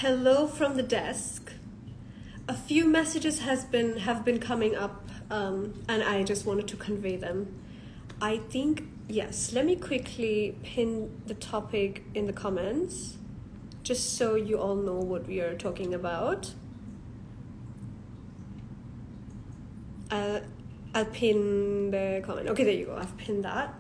Hello from the desk. A few messages have been coming up, and I just wanted to convey them. I think yes. Let me quickly pin the topic in the comments, just so you all know what we are talking about. I'll pin the comment. Okay, there you go. I've pinned that.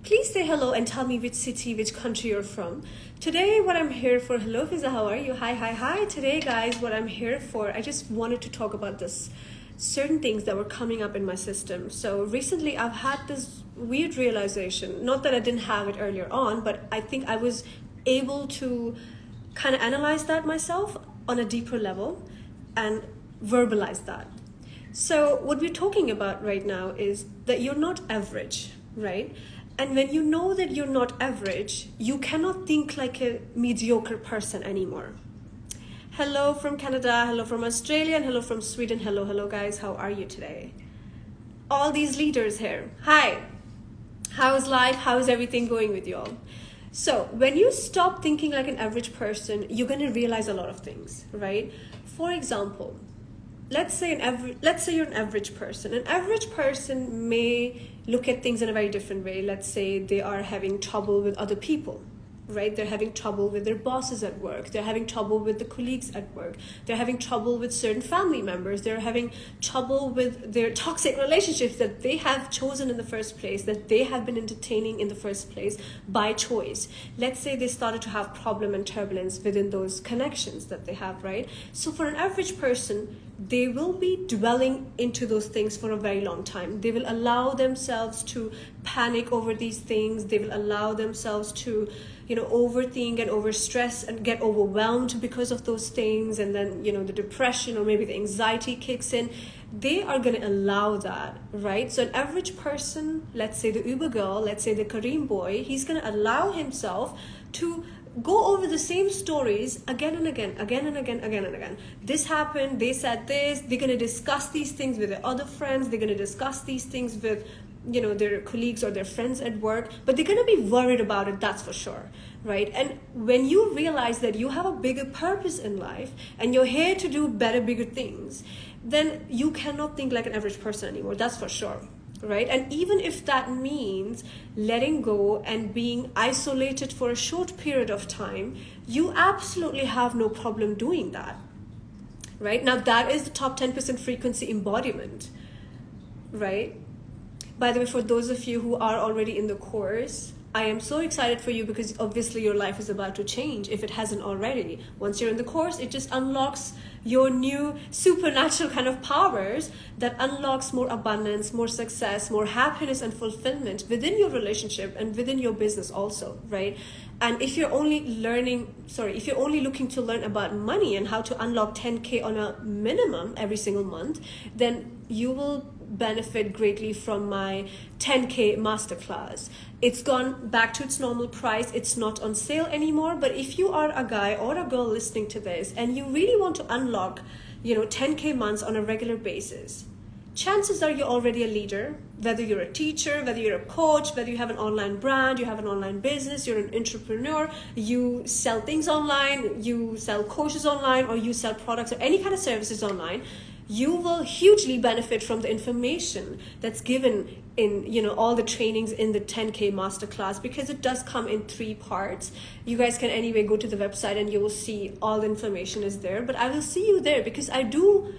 Please say hello and tell me which city, which country you're from. Today, what I'm here for, hello Fiza, how are you? Hi. Today, guys, what I'm here for, I just wanted to talk about this certain things that were coming up in my system. So recently, I've had this weird realization, not that I didn't have it earlier on, but I think I was able to kind of analyze that myself on a deeper level and verbalize that. So what we're talking about right now is that you're not average, right? And when you know that you're not average, you cannot think like a mediocre person anymore. Hello from Canada, hello from Australia, and hello from Sweden. Hello guys, how are you today? All these leaders here. Hi, how's life? How's everything going with you all? So when you stop thinking like an average person, you're gonna realize a lot of things, right? For example, let's say you're an average person. An average person may look at things in a very different way. Let's say they are having trouble with other people, right? They're having trouble with their bosses at work. They're having trouble with the colleagues at work. They're having trouble with certain family members. They're having trouble with their toxic relationships that they have chosen in the first place, that they have been entertaining in the first place by choice. Let's say they started to have problem and turbulence within those connections that they have, right? So for an average person, they will be dwelling into those things for a very long time. They will allow themselves to panic over these things. They will allow themselves to, overthink and overstress and get overwhelmed because of those things. And then, the depression or maybe the anxiety kicks in. They are going to allow that, right? So an average person, let's say the Uber girl, let's say the Kareem boy, he's going to allow himself to go over the same stories again and again. This happened, they said this, they're going to discuss these things with their other friends, they're going to discuss these things with, their colleagues or their friends at work, but they're going to be worried about it, that's for sure, right? And when you realize that you have a bigger purpose in life and you're here to do better, bigger things, then you cannot think like an average person anymore, that's for sure. Right? And even if that means letting go and being isolated for a short period of time, you absolutely have no problem doing that. Right? Now that is the top 10% frequency embodiment. Right? By the way, for those of you who are already in the course, I am so excited for you because obviously your life is about to change if it hasn't already. Once you're in the course, it just unlocks your new supernatural kind of powers that unlocks more abundance, more success, more happiness and fulfillment within your relationship and within your business also, right? And if you're only looking to learn about money and how to unlock 10K on a minimum every single month, then you will benefit greatly from my 10K masterclass. It's gone back to its normal price. It's not on sale anymore. But if you are a guy or a girl listening to this and you really want to unlock, 10K months on a regular basis, chances are you're already a leader, whether you're a teacher, whether you're a coach, whether you have an online brand, you have an online business, you're an entrepreneur, you sell things online, you sell courses online, or you sell products or any kind of services online. You will hugely benefit from the information that's given in, all the trainings in the 10K masterclass, because it does come in 3 parts. You guys can anyway go to the website and you will see all the information is there. But I will see you there because I do,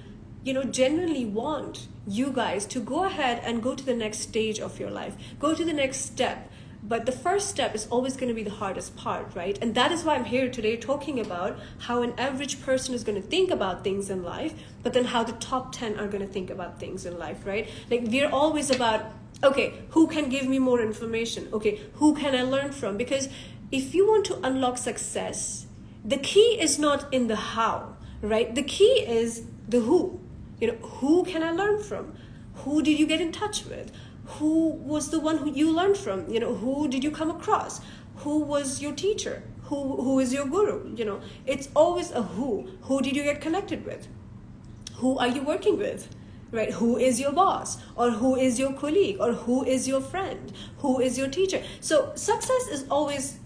genuinely want you guys to go ahead and go to the next stage of your life. Go to the next step. But the first step is always going to be the hardest part, right? And that is why I'm here today talking about how an average person is going to think about things in life, but then how the top 10 are going to think about things in life, right? Like we're always about, okay, who can give me more information? Okay, who can I learn from? Because if you want to unlock success, the key is not in the how, right? The key is the who. Who can I learn from? Who did you get in touch with? Who was the one who you learned from? Who did you come across? Who was your teacher? Who is your guru? It's always a who. Who did you get connected with? Who are you working with? Right? Who is your boss? Or who is your colleague? Or who is your friend? Who is your teacher? So success is always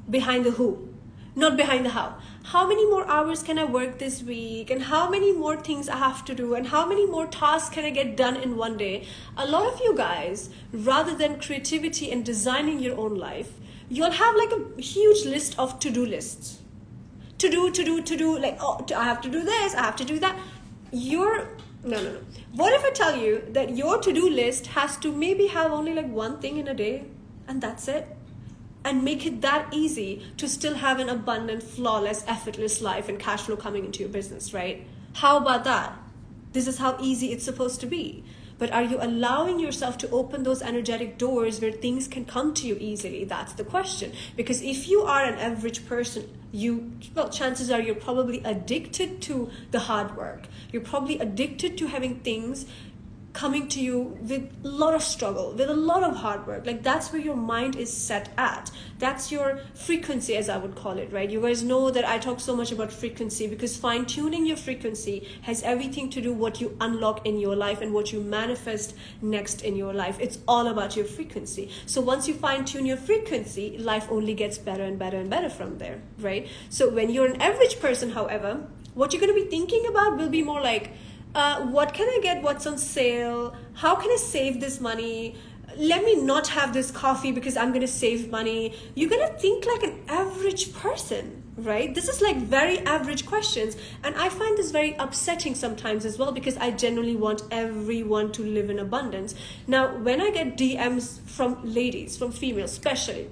behind the who. not behind the how. How many more hours can I work this week, and how many more things I have to do, and how many more tasks can I get done in one day? A lot of you guys, rather than creativity and designing your own life, you'll have like a huge list of to-do lists. To do, like, oh, I have to do this, I have to do that. No. What if I tell you that your to-do list has to maybe have only like one thing in a day, and that's it? And make it that easy to still have an abundant, flawless, effortless life and cash flow coming into your business, right? How about that? This is how easy it's supposed to be. But are you allowing yourself to open those energetic doors where things can come to you easily? That's the question. Because if you are an average person, chances are you're probably addicted to the hard work. You're probably addicted to having things coming to you with a lot of struggle, with a lot of hard work. Like, that's where your mind is set at. That's your frequency, as I would call it, right? You guys know that I talk so much about frequency, because fine-tuning your frequency has everything to do what you unlock in your life and what you manifest next in your life. It's all about your frequency. So once you fine-tune your frequency, life only gets better and better and better from there, right? So when you're an average person, however, what you're going to be thinking about will be more like, what can I get? What's on sale? How can I save this money? Let me not have this coffee because I'm going to save money. You're going to think like an average person, right? This is like very average questions. And I find this very upsetting sometimes as well, because I genuinely want everyone to live in abundance. Now, when I get DMs from ladies, from females especially,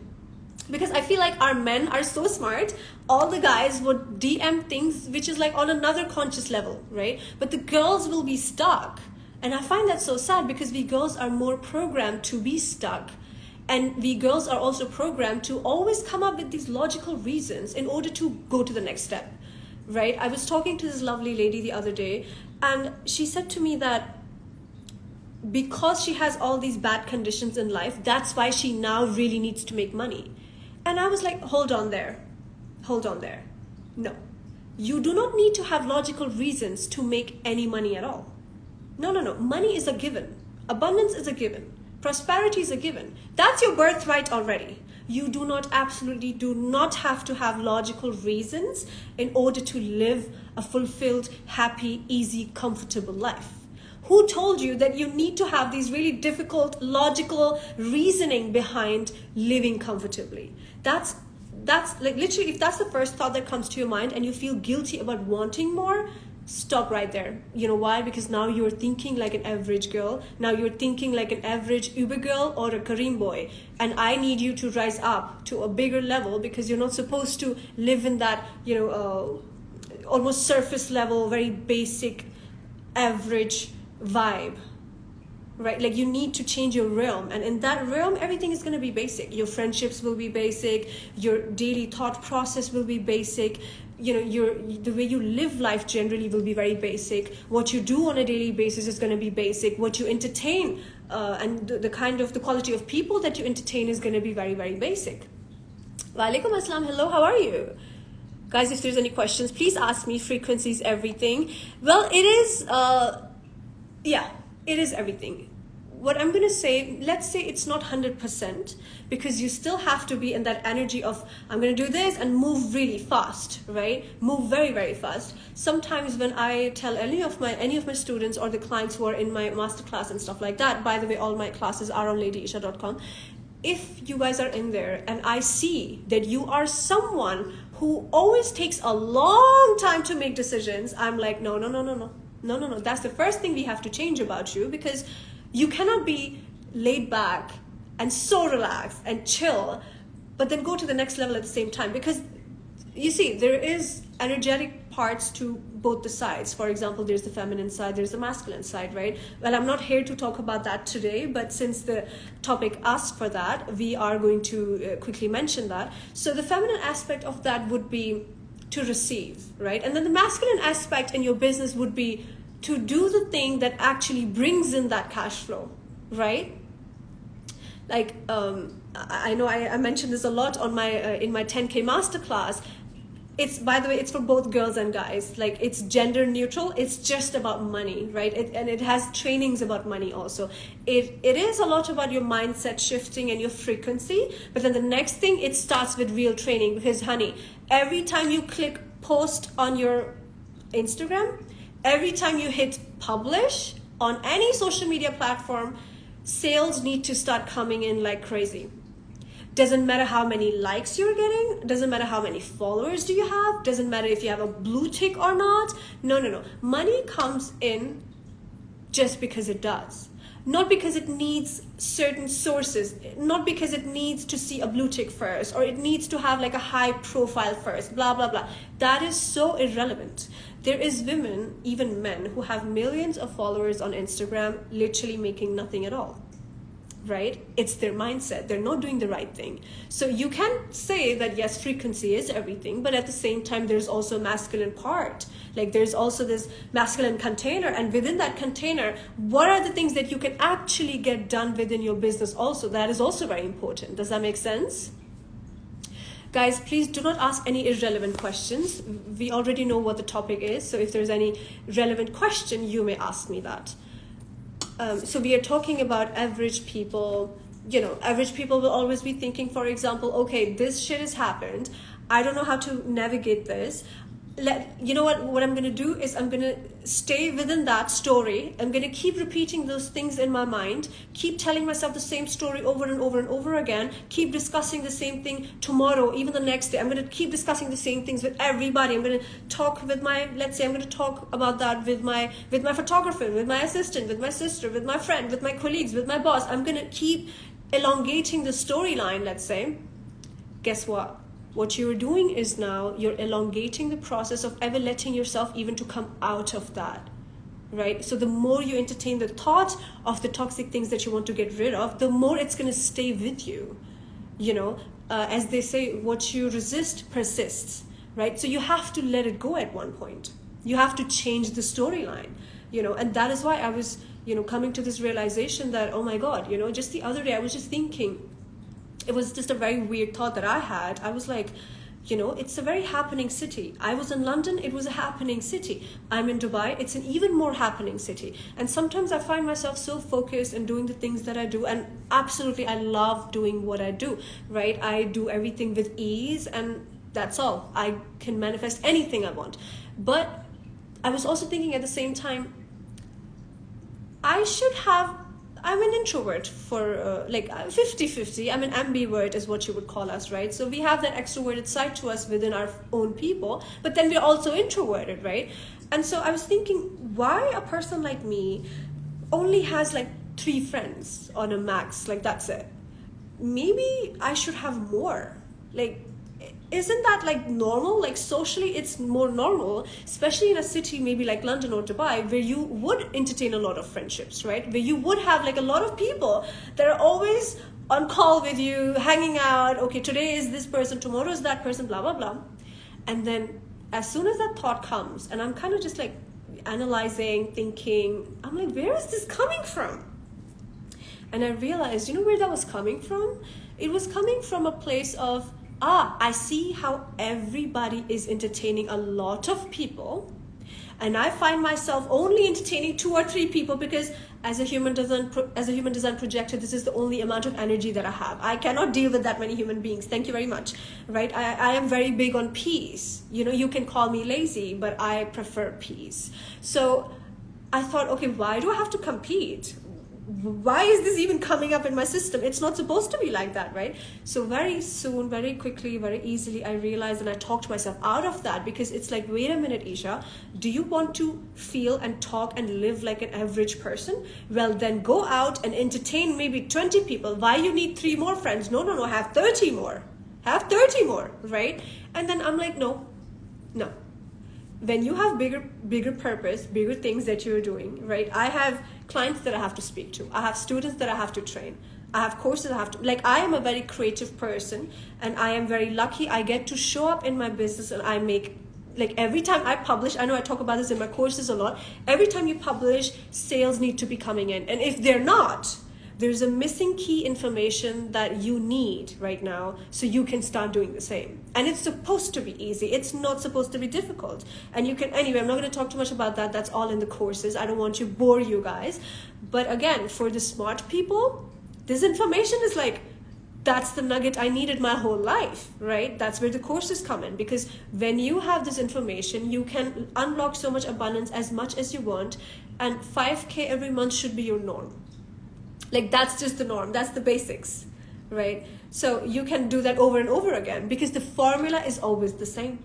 because I feel like our men are so smart, all the guys would DM things which is like on another conscious level, right? But the girls will be stuck. And I find that so sad, because we girls are more programmed to be stuck. And we girls are also programmed to always come up with these logical reasons in order to go to the next step, right? I was talking to this lovely lady the other day, and she said to me that because she has all these bad conditions in life, that's why she now really needs to make money. And I was like, hold on there. No, you do not need to have logical reasons to make any money at all. No. Money is a given. Abundance is a given. Prosperity is a given. That's your birthright already. You absolutely do not have to have logical reasons in order to live a fulfilled, happy, easy, comfortable life. Who told you that you need to have these really difficult, logical reasoning behind living comfortably? That's like, literally, if that's the first thought that comes to your mind and you feel guilty about wanting more, stop right there. You know why? Because now you're thinking like an average girl. Now you're thinking like an average Uber girl or a Kareem boy. And I need you to rise up to a bigger level, because you're not supposed to live in that, almost surface level, very basic, average vibe, right? Like, you need to change your realm, and in that realm everything is going to be basic. Your friendships will be basic, your daily thought process will be basic, the way you live life generally will be very basic. What you do on a daily basis is going to be basic. What you entertain and the quality of people that you entertain is going to be very, very basic. Walaikum assalam. Hello, how are you guys? If there's any questions, please ask me. Frequency is everything. Well, it is it is everything. What I'm going to say, let's say it's not 100%, because you still have to be in that energy of, I'm going to do this and move really fast, right? Move very, very fast. Sometimes when I tell any of my students or the clients who are in my masterclass and stuff like that, by the way, all my classes are on ladyesha.com. If you guys are in there and I see that you are someone who always takes a long time to make decisions, I'm like, no. That's the first thing we have to change about you, because you cannot be laid back and so relaxed and chill, but then go to the next level at the same time. Because you see, there is energetic parts to both the sides. For example, there's the feminine side, there's the masculine side, right? Well, I'm not here to talk about that today, but since the topic asked for that, we are going to quickly mention that. So the feminine aspect of that would be to receive, right? And then the masculine aspect in your business would be to do the thing that actually brings in that cash flow, right? Like, I know I mentioned this a lot on my in my 10K masterclass. It's, by the way, it's for both girls and guys. Like, it's gender neutral. It's just about money, right? And it has trainings about money also. It is a lot about your mindset shifting and your frequency. But then the next thing, it starts with real training. Because, honey, every time you click post on your Instagram, every time you hit publish on any social media platform, sales need to start coming in like crazy. Doesn't matter how many likes you're getting, doesn't matter how many followers do you have, doesn't matter if you have a blue tick or not. No. Money comes in just because it does. Not because it needs certain sources, not because it needs to see a blue tick first, or it needs to have like a high profile first, blah, blah, blah. That is so irrelevant. There is women, even men, who have millions of followers on Instagram, literally making nothing at all. Right? It's their mindset. They're not doing the right thing. So you can say that yes, frequency is everything, but at the same time, there's also a masculine part. Like, there's also this masculine container, and within that container, what are the things that you can actually get done within your business also? That is also very important. Does that make sense? Guys, please do not ask any irrelevant questions. We already know what the topic is. So if there's any relevant question, you may ask me that. So we are talking about average people. Average people will always be thinking, for example, okay, this shit has happened. I don't know how to navigate this. You know what I'm going to do is I'm going to stay within that story. I'm going to keep repeating those things in my mind, keep telling myself the same story over and over and over again, keep discussing the same thing tomorrow, even the next day. I'm going to keep discussing the same things with everybody. I'm going to talk with I'm going to talk about that with my photographer, with my assistant, with my sister, with my friend, with my colleagues, with my boss. I'm going to keep elongating the storyline, let's say. Guess what? What you're doing is now you're elongating the process of ever letting yourself even to come out of that, right? So the more you entertain the thought of the toxic things that you want to get rid of, the more it's going to stay with you. As they say, what you resist persists, right? So you have to let it go at one point. You have to change the storyline, and that is why I was, coming to this realization that, oh my God, just the other day I was just thinking, it was just a very weird thought that I had. I was like, it's a very happening city. I was in London, it was a happening city. I'm in Dubai, it's an even more happening city. And sometimes I find myself so focused and doing the things that I do. And absolutely, I love doing what I do, right? I do everything with ease, and that's all. I can manifest anything I want. But I was also thinking at the same time, I'm an introvert for 50-50. I'm an ambivert is what you would call us, right? So we have that extroverted side to us within our own people, but then we're also introverted, right? And so I was thinking, why a person like me only has 3 friends on a max, that's it. Maybe I should have more. Isn't that normal? Socially, it's more normal, especially in a city maybe like London or Dubai, where you would entertain a lot of friendships, right? Where you would have a lot of people that are always on call with you, hanging out. Okay, today is this person, tomorrow is that person, blah, blah, blah. And then as soon as that thought comes, and I'm kind of just analyzing, thinking, I'm where is this coming from? And I realized, where that was coming from? It was coming from a place of, I see how everybody is entertaining a lot of people, and I find myself only entertaining 2 or 3 people because as a human design projector, this is the only amount of energy that I have. I cannot deal with that many human beings. Thank you very much, right? I am very big on peace. You can call me lazy, but I prefer peace. So I thought, okay, why do I have to compete? Why is this even coming up in my system? It's not supposed to be like that, right? So very soon, very quickly, very easily, I realized, and I talked myself out of that, because it's wait a minute, Esha, do you want to feel and talk and live like an average person? Well, then go out and entertain maybe 20 people. Why you need 3 more friends? No, have 30 more. Have 30 more, right? And then I'm no. When you have bigger purpose, bigger things that you're doing, right? I have clients that I have to speak to. I have students that I have to train. I have courses I have to, I am a very creative person, and I am very lucky. I get to show up in my business, and I make, every time I publish, I know I talk about this in my courses a lot. Every time you publish, sales need to be coming in. And if they're not, there's a missing key information that you need right now so you can start doing the same. And it's supposed to be easy. It's not supposed to be difficult. And you can, anyway, I'm not going to talk too much about that. That's all in the courses. I don't want to bore you guys. But again, for the smart people, this information is like, that's the nugget I needed my whole life, right? That's where the courses come in, because when you have this information, you can unlock so much abundance as much as you want, and 5K every month should be your norm. Like, that's just the norm. That's the basics, right? So you can do that over and over again, because the formula is always the same.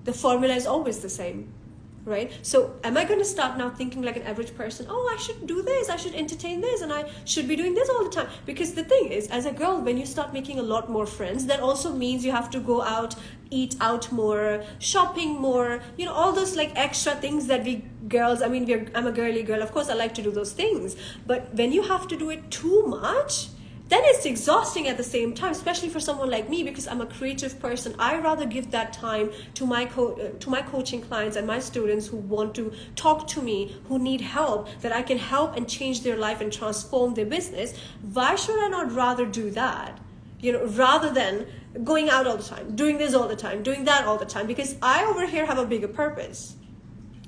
The formula is always the same. Right? So am I going to start now thinking like an average person? Oh, I should do this, I should entertain this, and I should be doing this all the time. Because the thing is, as a girl, when you start making a lot more friends, that also means you have to go out, eat out more, shopping more, you know, all those like extra things that we girls, I mean, I'm a girly girl, of course I like to do those things. But when you have to do it too much, then it's exhausting at the same time, especially for someone like me, because I'm a creative person. I rather give that time to my coaching clients and my students who want to talk to me, who need help, that I can help and change their life and transform their business. Why should I not rather do that? You know, rather than going out all the time, doing this all the time, doing that all the time, because I over here have a bigger purpose.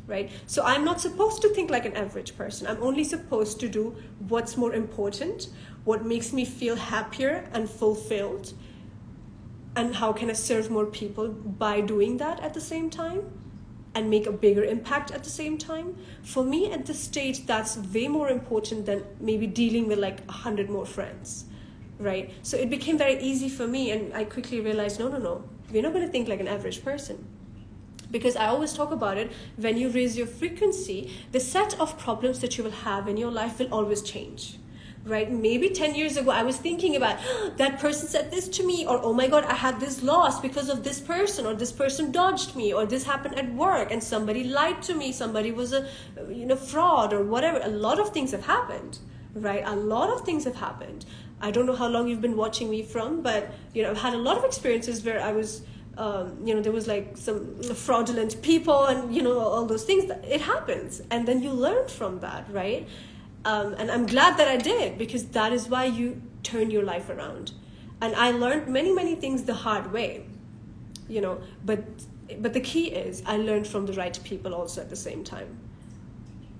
Right? So I'm not supposed to think like an average person. I'm only supposed to do what's more important, what makes me feel happier and fulfilled, and how can I serve more people by doing that at the same time and make a bigger impact at the same time. For me at this stage, that's way more important than maybe dealing with like 100 more friends, right? So it became very easy for me, and I quickly realized, no, we're not going to think like an average person. Because I always talk about it, when you raise your frequency, the set of problems that you will have in your life will always change, right? Maybe 10 years ago, I was thinking about, that person said this to me, or oh my God, I had this loss because of this person, or this person dodged me, or this happened at work, and somebody lied to me, somebody was a fraud, or whatever. A lot of things have happened, right? A lot of things have happened. I don't know how long you've been watching me from, but I've had a lot of experiences where I was there was like some fraudulent people and all those things. It happens, and then you learn from that, right? And I'm glad that I did, because that is why you turn your life around. And I learned many things the hard way, but the key is I learned from the right people also at the same time.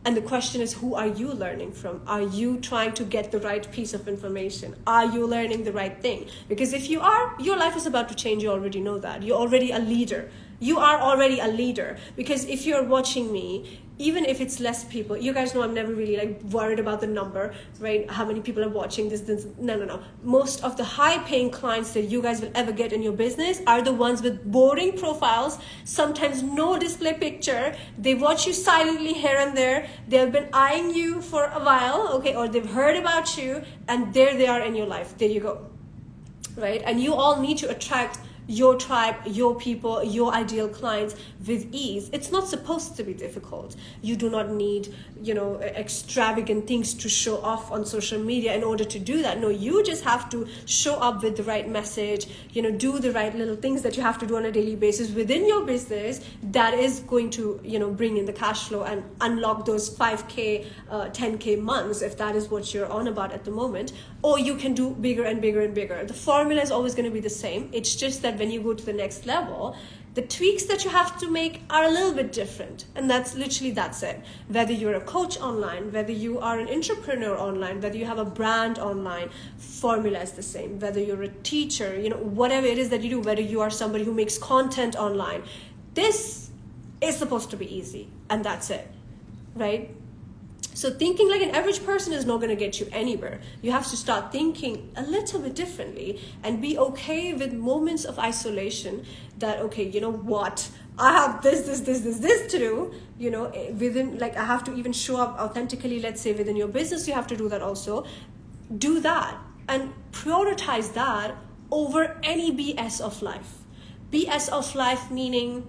And the question is, who are you learning from? Are you trying to get the right piece of information? Are you learning the right thing? Because if you are, your life is about to change. You already know that. You're already a leader. You are already a leader. Because if you're watching me, even if it's less people, you guys know I'm never really like worried about the number, right? How many people are watching this? No. Most of the high paying clients that you guys will ever get in your business are the ones with boring profiles, sometimes no display picture. They watch you silently here and there. They've been eyeing you for a while, okay? Or they've heard about you, and there they are in your life. There you go, right? And you all need to attract your tribe, your people, your ideal clients with ease. It's not supposed to be difficult. You do not need, extravagant things to show off on social media in order to do that. No, you just have to show up with the right message, do the right little things that you have to do on a daily basis within your business that is going to, bring in the cash flow and unlock those 5K, 10K months, if that is what you're on about at the moment. Or you can do bigger and bigger and bigger. The formula is always going to be the same. It's just that when you go to the next level, the tweaks that you have to make are a little bit different. And that's it. Whether you're a coach online, whether you are an entrepreneur online, whether you have a brand online, formula is the same. Whether you're a teacher, whatever it is that you do, whether you are somebody who makes content online, this is supposed to be easy. And that's it, right? So thinking like an average person is not going to get you anywhere. You have to start thinking a little bit differently and be okay with moments of isolation that, okay, you know what? I have this to do, within, like, I have to even show up authentically. Let's say within your business, you have to do that also. Do that and prioritize that over any BS of life. BS of life meaning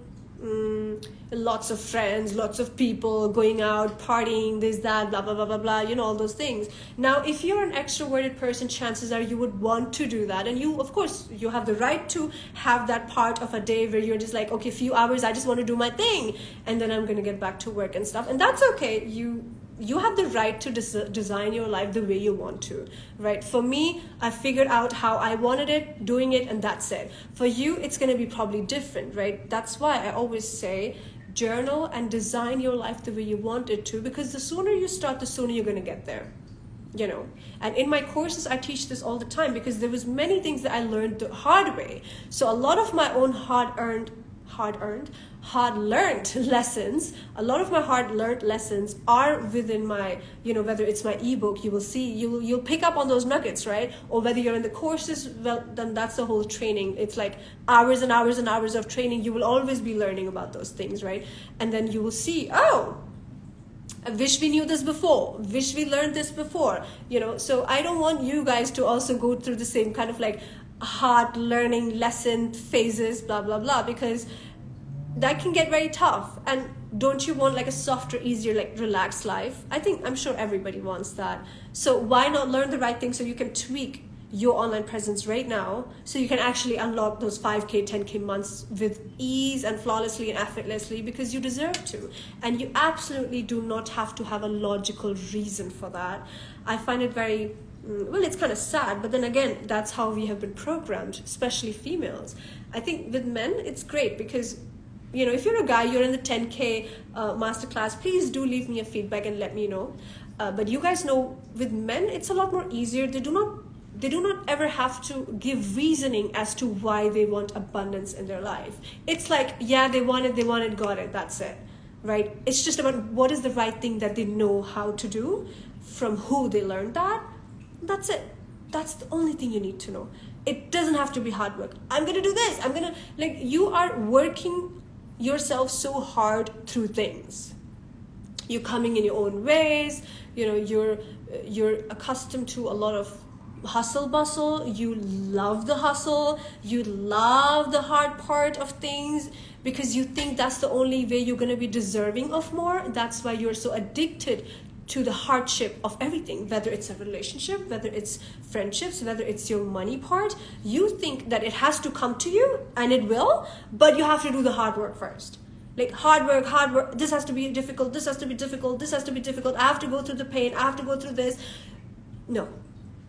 lots of friends, lots of people going out, partying, this, that, blah, blah, blah, blah, blah, all those things. Now, if you're an extroverted person, chances are you would want to do that. And you, of course, you have the right to have that part of a day where you're just like, okay, few hours, I just want to do my thing. And then I'm going to get back to work and stuff. And that's okay. You you have the right to design your life the way you want to, right? For me, I figured out how I wanted it, doing it, and that's it. For you, it's going to be probably different, right? That's why I always say journal and design your life the way you want it to, because the sooner you start, the sooner you're going to get there. You know, and in my courses I teach this all the time, because there was many things that I learned the hard way. So a lot of my own hard-learned lessons, a lot of my hard-learned lessons are within my, you know, whether it's my ebook, you will see, you'll pick up on those nuggets, right? Or whether you're in the courses, well, then that's the whole training. It's like hours and hours and hours of training. You will always be learning about those things, right? And then you will see, oh, I wish we knew this before, wish we learned this before, you know. So I don't want you guys to also go through the same kind of like hard learning lesson phases, blah, blah, blah, because that can get very tough. And don't you want like a softer, easier, like relaxed life? I'm sure everybody wants that. So why not learn the right thing so you can tweak your online presence right now, so you can actually unlock those 5K, 10K months with ease and flawlessly and effortlessly, because you deserve to. And you absolutely do not have to have a logical reason for that. I find it very, well, it's kind of sad, but then again, that's how we have been programmed, especially females. I think with men, it's great because, you know, if you're a guy, you're in the 10K masterclass, please do leave me a feedback and let me know. But you guys know, with men, it's a lot more easier. They do not ever have to give reasoning as to why they want abundance in their life. It's like, yeah, they want it, got it, that's it, right? It's just about what is the right thing that they know how to do, from who they learned that. That's it. That's the only thing you need to know. It doesn't have to be hard work. I'm going to do this. You are working yourself so hard through things. You're coming in your own ways. You know, you're accustomed to a lot of hustle bustle. You love the hustle, you love the hard part of things, because you think that's the only way you're going to be deserving of more. That's why you're so addicted to the hardship of everything, whether it's a relationship, whether it's friendships, whether it's your money part. You think that it has to come to you, and it will, but you have to do the hard work first. Like hard work, this has to be difficult, this has to be difficult, this has to be difficult, I have to go through the pain, I have to go through this. No.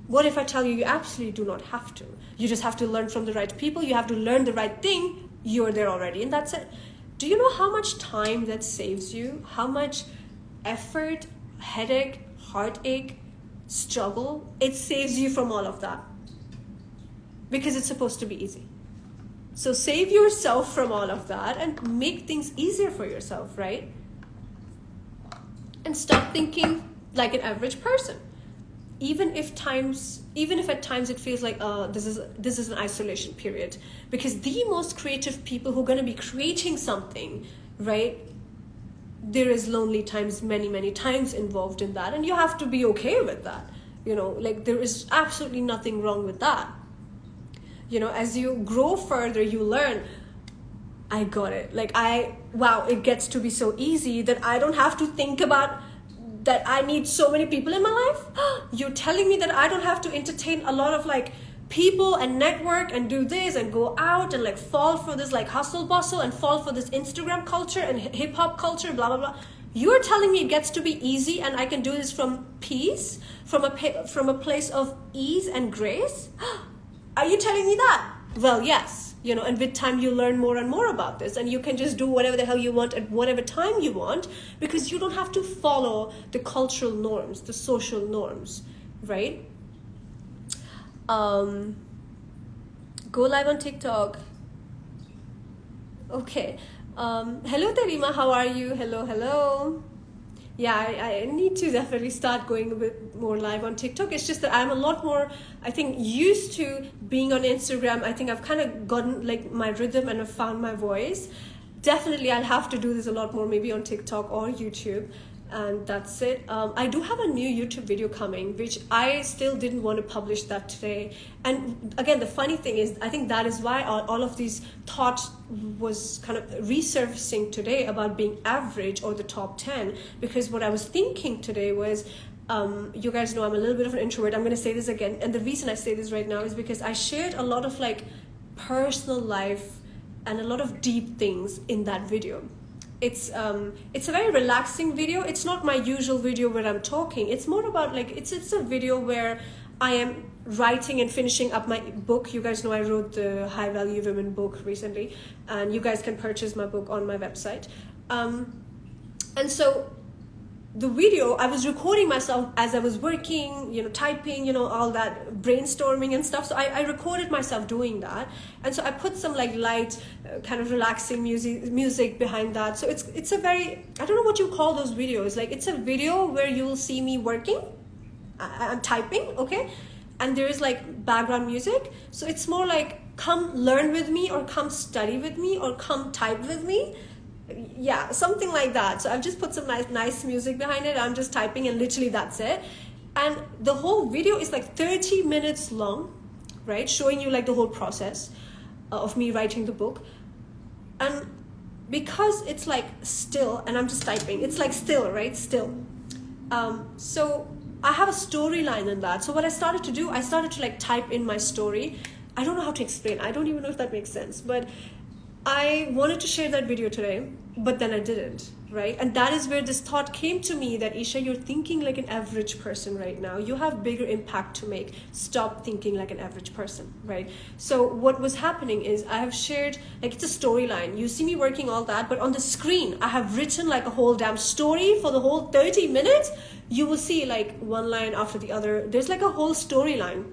What if I tell you, you absolutely do not have to? You just have to learn from the right people. You have to learn the right thing. You're there already, and that's it. Do you know how much time that saves you? How much effort, headache, heartache, struggle? It saves you from all of that, because it's supposed to be easy. So save yourself from all of that and make things easier for yourself, right? And stop thinking like an average person. Even if at times it feels like this is an isolation period, because the most creative people who are going to be creating something, right, there is lonely times, many times involved in that, and you have to be okay with that. You know, like there is absolutely nothing wrong with that. You know, as you grow further, you learn, I got it. Like wow, it gets to be so easy that I don't have to think about that I need so many people in my life. You're telling me that I don't have to entertain a lot of like people and network and do this and go out and like fall for this like hustle bustle and fall for this Instagram culture and hip hop culture, blah, blah, blah. You're telling me it gets to be easy and I can do this from peace, from a place of ease and grace? Are you telling me that? Well, yes. You know, and with time you learn more and more about this, and you can just do whatever the hell you want at whatever time you want, because you don't have to follow the cultural norms, the social norms, right? Go live on TikTok. Okay. Hello Terima, how are you? Hello. Yeah, I need to definitely start going a bit more live on TikTok. It's just that I'm a lot more, I think, used to being on Instagram. I think I've kind of gotten like my rhythm and I've found my voice. Definitely I'll have to do this a lot more, maybe on TikTok or YouTube. And that's it. I do have a new YouTube video coming, which I still didn't want to publish that today. And again, the funny thing is, I think that is why all of these thoughts was kind of resurfacing today about being average or the top 10. Because what I was thinking today was, you guys know I'm a little bit of an introvert. I'm going to say this again. And the reason I say this right now is because I shared a lot of like personal life and a lot of deep things in that video. it's a very relaxing video. It's not my usual video where I'm talking. It's more about like it's a video where I am writing and finishing up my book. You guys know I wrote the High Value Women book recently, and you guys can purchase my book on my website. And so the video, I was recording myself as I was working, typing, all that brainstorming and stuff. So I recorded myself doing that. And so I put some like light, kind of relaxing music behind that. So it's a very, I don't know what you call those videos. Like it's a video where you will see me working, I'm typing, okay? And there is like background music. So it's more like come learn with me, or come study with me, or come type with me. Yeah, something like that. So I've just put some nice music behind it. I'm just typing, and literally that's it. And the whole video is like 30 minutes long, right? Showing you like the whole process of me writing the book. And because it's like still, and I'm just typing, it's like still, right? Still. So I have a storyline in that. So what I started to do, I started to like type in my story. I don't know how to explain. I don't even know if that makes sense, but I wanted to share that video today, but then I didn't, right? And that is where this thought came to me that, Esha, you're thinking like an average person right now. You have bigger impact to make. Stop thinking like an average person, right? So what was happening is I have shared, like it's a storyline. You see me working all that, but on the screen, I have written like a whole damn story for the whole 30 minutes. You will see like one line after the other. There's like a whole storyline.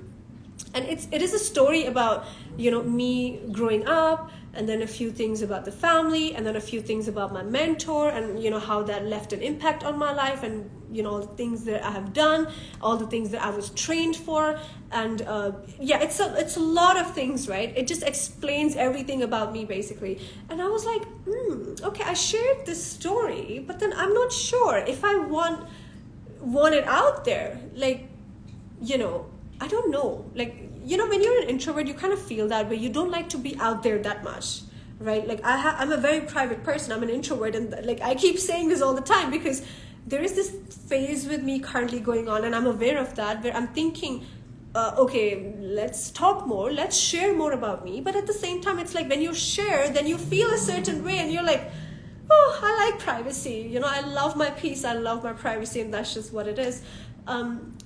And it is a story about, me growing up, and then a few things about the family, and then a few things about my mentor, and how that left an impact on my life, and all the things that I have done, all the things that I was trained for, and it's a lot of things, right? It just explains everything about me basically. And I was like, okay, I shared this story, but then I'm not sure if I want it out there, like, I don't know, like, when you're an introvert, you kind of feel that way. You don't like to be out there that much, right? Like I'm a very private person. I'm an introvert, and like I keep saying this all the time because there is this phase with me currently going on, and I'm aware of that, where I'm thinking, okay, let's talk more, let's share more about me. But at the same time, it's like when you share, then you feel a certain way, and you're like, oh, I like privacy. I love my peace, I love my privacy, and that's just what it is.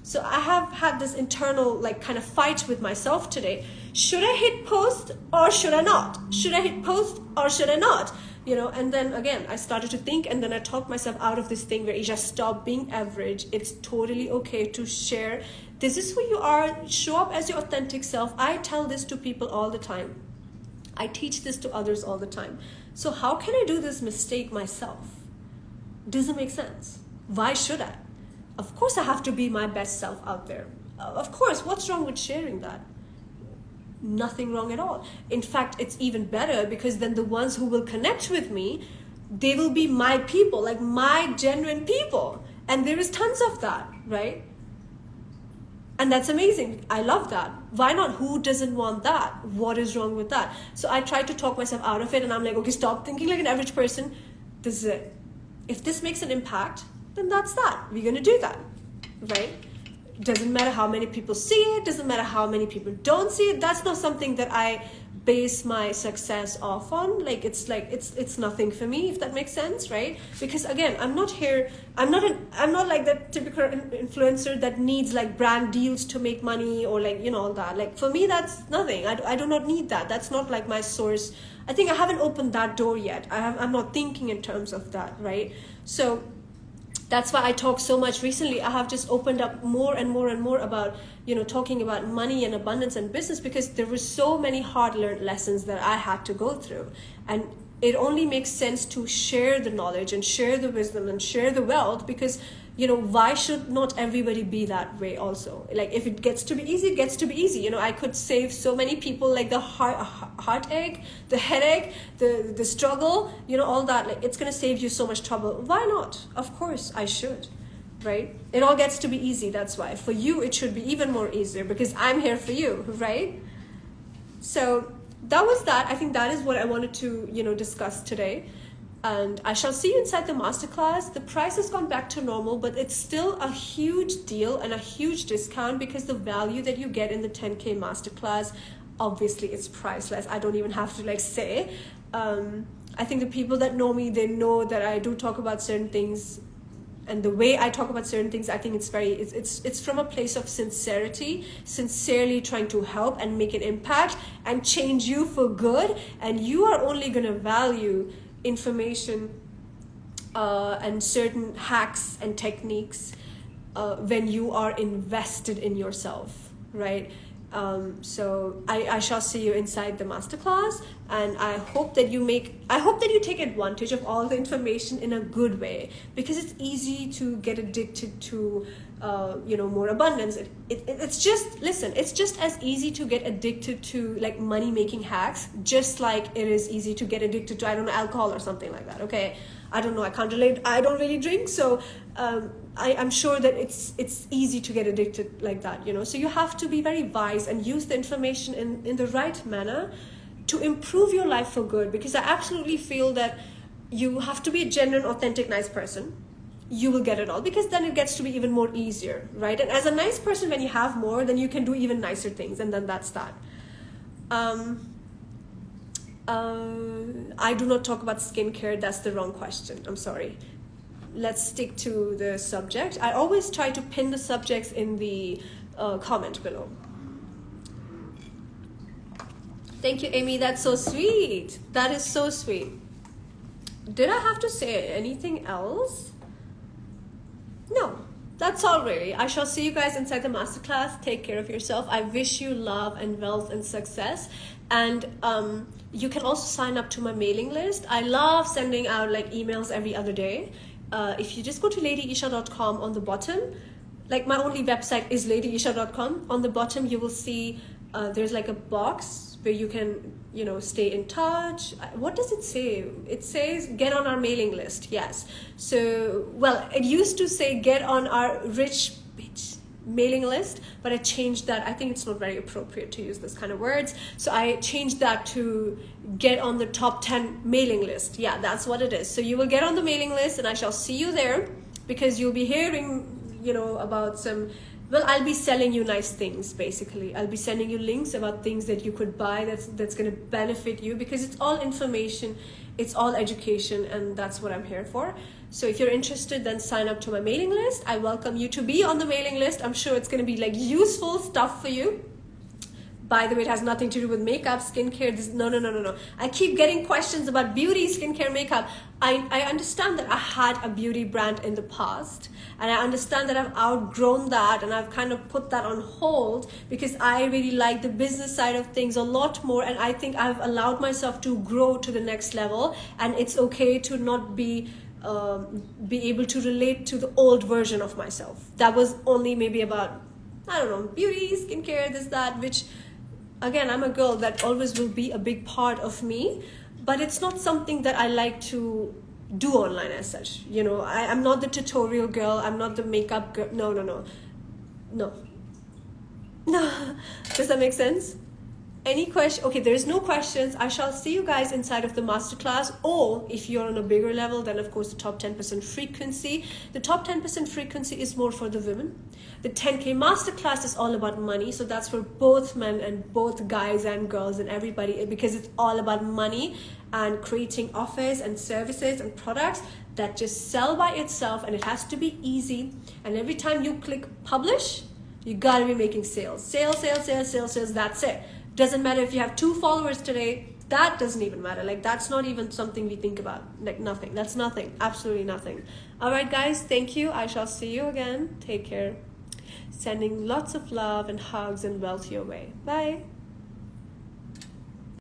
So I have had this internal like kind of fight with myself today. Should I hit post or should I not? Should I hit post or should I not? And then again, I started to think, and then I talked myself out of this thing where you just stop being average. It's totally okay to share. This is who you are. Show up as your authentic self. I tell this to people all the time. I teach this to others all the time. So how can I do this mistake myself? Doesn't make sense. Why should I? Of course I have to be my best self out there. Of course, what's wrong with sharing that? Nothing wrong at all. In fact, it's even better, because then the ones who will connect with me, they will be my people, like my genuine people. And there is tons of that, right? And that's amazing. I love that. Why not? Who doesn't want that? What is wrong with that? So I tried to talk myself out of it, and I'm like, okay, stop thinking like an average person. This is it. If this makes an impact, then that's that. We're going to do that, right? Doesn't matter how many people see it. Doesn't matter how many people don't see it. That's not something that I base my success off on. Like it's nothing for me, if that makes sense, right? Because again, I'm not like that typical influencer that needs like brand deals to make money, or like all that. Like for me, that's nothing. I do not need that. That's not like my source. I think I haven't opened that door yet. I'm not thinking in terms of that, right? So that's why I talk so much recently. I have just opened up more and more and more about, talking about money and abundance and business, because there were so many hard learned lessons that I had to go through. And it only makes sense to share the knowledge and share the wisdom and share the wealth, because, why should not everybody be that way also? Like if it gets to be easy, it gets to be easy. I could save so many people like the heartache, the headache, the struggle, all that. Like it's going to save you so much trouble. Why not? Of course I should, right? It all gets to be easy. That's why for you, it should be even more easier, because I'm here for you, right? So that was that. I think that is what I wanted to, discuss today. And I shall see you inside the masterclass. The price has gone back to normal, but it's still a huge deal and a huge discount, because the value that you get in the 10K masterclass, obviously it's priceless. I don't even have to say. I think the people that know me, they know that I do talk about certain things, and the way I talk about certain things, I think it's from a place of sincerely trying to help and make an impact and change you for good. And you are only going to value information and certain hacks and techniques when you are invested in yourself, right? So I shall see you inside the masterclass, and I hope that you take advantage of all the information in a good way, because it's easy to get addicted to more abundance. It's just as easy to get addicted to like money making hacks, just like it is easy to get addicted to, I don't know, alcohol or something like that. Okay, I don't know, I can't relate, I don't really drink, so I'm sure that it's easy to get addicted like that, so you have to be very wise and use the information in the right manner to improve your life for good. Because I absolutely feel that you have to be a genuine, authentic, nice person. You will get it all, because then it gets to be even more easier, right? And as a nice person, when you have more, then you can do even nicer things, and then that's that. I do not talk about skincare. That's the wrong question. I'm sorry. Let's stick to the subject. I always try to pin the subjects in the comment below. Thank you, Amy. That's so sweet. That is so sweet. Did I have to say anything else? No, that's all really. I shall see you guys inside the masterclass. Take care of yourself. I wish you love and wealth and success. And you can also sign up to my mailing list. I love sending out like emails every other day. If you just go to ladyesha.com, on the bottom, like my only website is ladyesha.com. On the bottom, you will see there's like a box where you can, stay in touch. What does it say? It says get on our mailing list. Yes. So, well, it used to say get on our rich bitch mailing list, but I changed that. I think it's not very appropriate to use this kind of words. So I changed that to get on the top 10 mailing list. Yeah, that's what it is. So you will get on the mailing list, and I shall see you there, because you'll be hearing, about some, well, I'll be selling you nice things, basically. I'll be sending you links about things that you could buy that's going to benefit you, because it's all information, it's all education, and that's what I'm here for. So if you're interested, then sign up to my mailing list. I welcome you to be on the mailing list. I'm sure it's going to be like useful stuff for you. By the way, it has nothing to do with makeup, skincare. No. I keep getting questions about beauty, skincare, makeup. I understand that I had a beauty brand in the past, and I understand that I've outgrown that, and I've kind of put that on hold, because I really like the business side of things a lot more, and I think I've allowed myself to grow to the next level, and it's okay to not be able to relate to the old version of myself. That was only maybe about, I don't know, beauty, skincare, this, that, which, again, I'm a girl, that always will be a big part of me, but it's not something that I like to do online as such. I'm not the tutorial girl, I'm not the makeup girl. No. Does that make sense? Any question? Okay, there's no questions. I shall see you guys inside of the masterclass, or if you're on a bigger level, then of course the top 10% frequency. The top 10% frequency is more for the women. The 10K masterclass is all about money, so that's for both men and both guys and girls and everybody, because it's all about money and creating offers and services and products that just sell by itself, and it has to be easy. And every time you click publish, you gotta be making sales. Sales, that's it. Doesn't matter if you have 2 followers today, that doesn't even matter. Like, that's not even something we think about. Like, nothing. That's nothing. Absolutely nothing. All right, guys, thank you. I shall see you again. Take care. Sending lots of love and hugs and wealth your way. Bye.